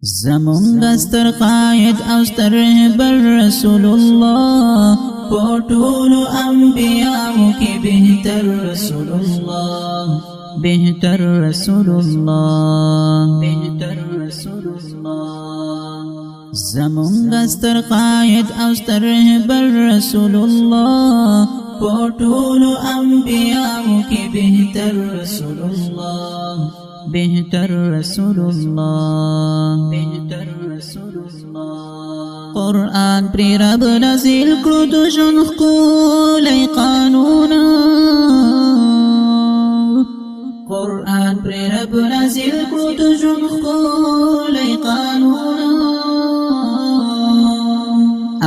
زمونږ ستر قائد او ستر رهبر رسول الله پټول انبیاءو کې بهتر رسول الله بهتر رسول الله بهتر رسول الله زمونږ ستر قائد او ستر رهبر رسول الله پټول انبیاءو کې بهتر رسول الله بهتر رسول الله بهتر رسول الله قرآن پر رب نازل کړو د ژوند ښکلی قانونا قرآن پر رب نازل کړو د ژوند ښکلی قانونا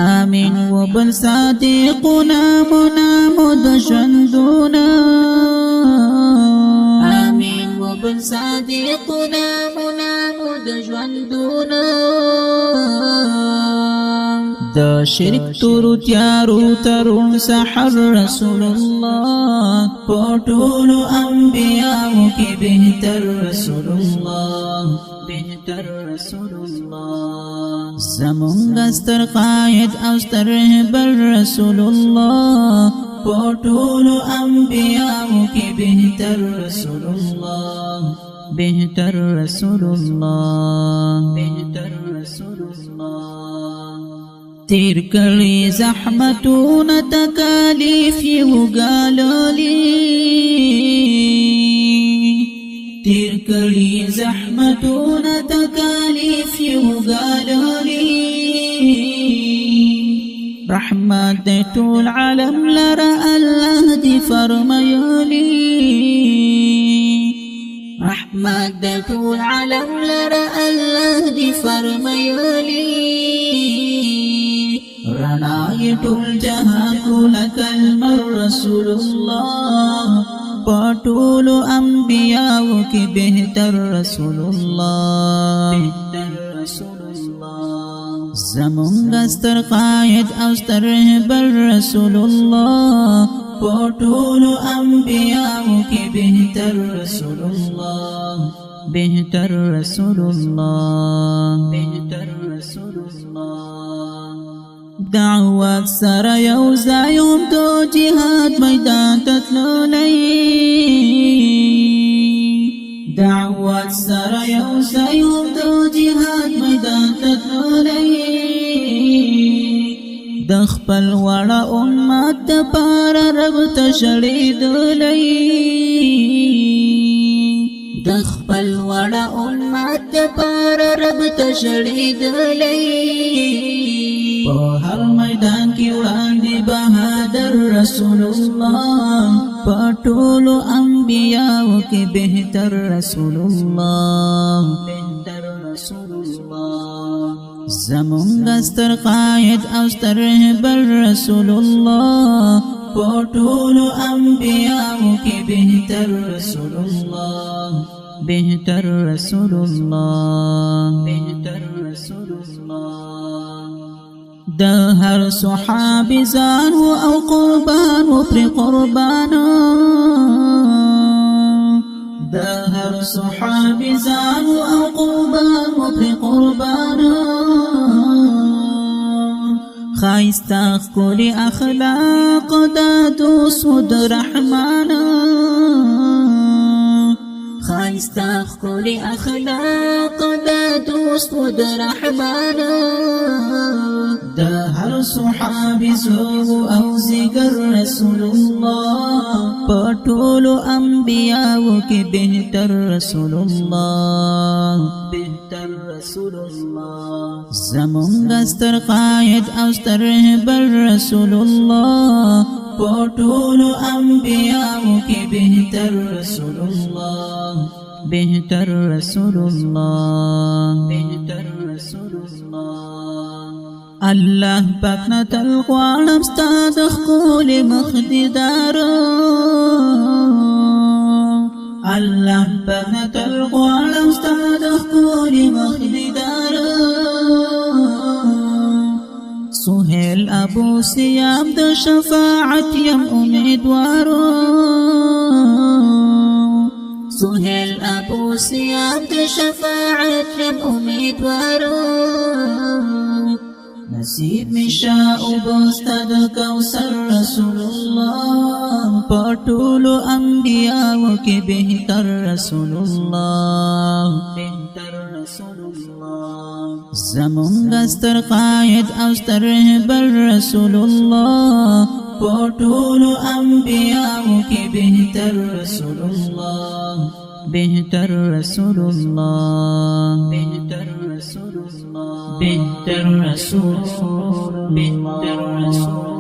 آمین و بل صادقنا منامو د ژوندونه بل صادقنا منامو د ژوندونه د شرک تورو تیارو ترون سحر رسول الله پټولو انبیاءو کې بهتر رسول الله بهتر رسول الله زمونږ ستر قائد او ستر رهبر رسول الله پټولو انبیاءو کې بهتر رسول الله بهتر رسول الله بهتر رسول الله تیر کړي زحمتونه تکالیف یې وګاللي تیر کړي زحمتونه تکالیف یې وګاللي رحمت دې ټول عالم لرا الله دې فرمایلی رحمت دې ټول عالم لرا الله دې فرمایلی رڼا یې ټول جهان لك رسول الله پټول انبیاء کې بهتر رسول الله بهتر رسول زمونږ ستر قائد او ستر رهبر رسول الله پټول انبیاء کې بهتر رسول الله بهتر رسول الله بهتر رسول الله دعوت سره یو ځای هم د جهاد میدان ته تللی دعوت سره یو ځای هم د جهاد میدان ته تللی د خپل وړه امت دپاره رب ته ژړېدلی د خپل وړه امت دپاره رب ته ژړېدلی په هر میدان کې وړاندې بهادر رسول الله په ټولو انبیاءو کې بهتر رسول الله بهتر رسول الله زمونږ ستر قائد او ستر رهبر رسول الله په ټولو انبیاءو کې بهتر رسول الله بهتر رسول الله بهتر رسول الله د هر صحابي ځان او قربان و پر قربان د هر صحابي ځان او قربان و پر قربان خایسته ښکلي اخلاق د دوست د رحمان خایسته ښکلي اخلاق د دوست د رحمان د هر صحابي زو او زیګر رسول الله په ټولو انبیاءو کې بهتر رسول الله بهتر رسول الله زمونږ ستر قائد او ستر رهبر رسول الله په ټولو انبیاءو کې بهتر رسول الله بهتر رسول الله بهتر رسول الله الله پاک نه تل غواړم ستا د ښکلي مخ دیدار الله پاک نه تل غواړم ستا د ښکلي مخ دیدار سهیل ابو سیام د شفاعت یم امیدوارو سهیل ابو سیاب د شفاعت یم امیدوارو نصیب می شاء بستد کوثر رسول الله پټول انبیاء کی بهتر رسول الله زمونږ ستر قائد او ستر رهبر رسول الله پټول انبیاء کی بهتر رسول الله بهتر رسول الله بهتر رسول الله بهتر رسول الله بهتر رسول